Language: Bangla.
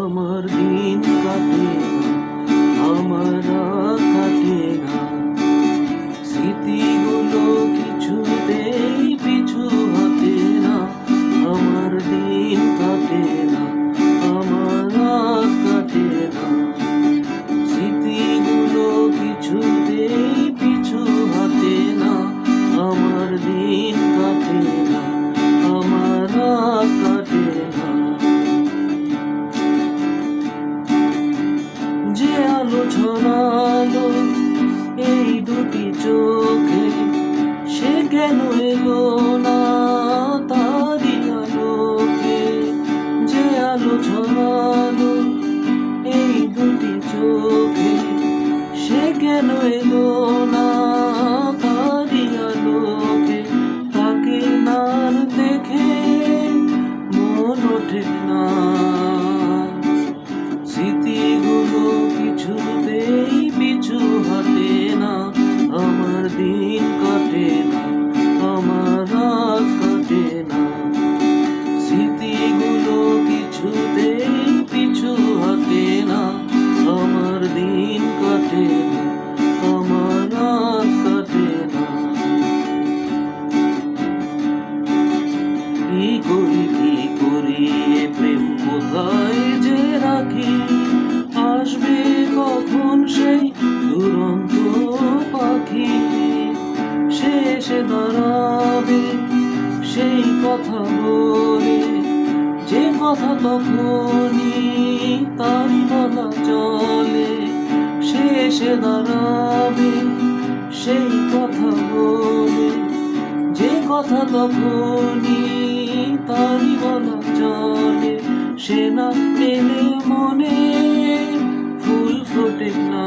আমার দিন কাটে না, আমার রাত কাটে না, স্মৃতিগুলো কিছুতেই পিছু হাতে না। আমার দিন কাটে না, আমার রাত কাটে না, স্মৃতিগুলো কিছুতেই পিছু হাতে না। আমার দিন কাটে না, আমার রাত কাটে না। যে আলো ছড়ালো এই দুটি চোখে, সে কেন এলো না তারি আলোকে? যে আলো ছড়ালো এই দুটি চোখে, সে কেন এলো না তারি আলোকে? তাকে না দেখে মন ওঠে না, স্মৃতিগুলো কিছুতেই পিছু হাতে না। আমার দিন কাটে না, আমার রাত কাটে না, স্মৃতিগুলো কিছুতেই পিছু হাতে না। আমার দিন কাটে না, আমার রাত কাটে না। কি করি এ প্রেম কোথায় যে রাখি? আসবে কখন সেই দুরন্ত পাখি? সে এসে দাঁড়াবে সেই কথা বলে, যে কথা তখনই তারি বলা চলে। সে এসে দাঁড়াবে সেই কথা বলে, যে কথা তখনই তারি বলা চলে। সে না পেলে মনে ফুল ফোটে না।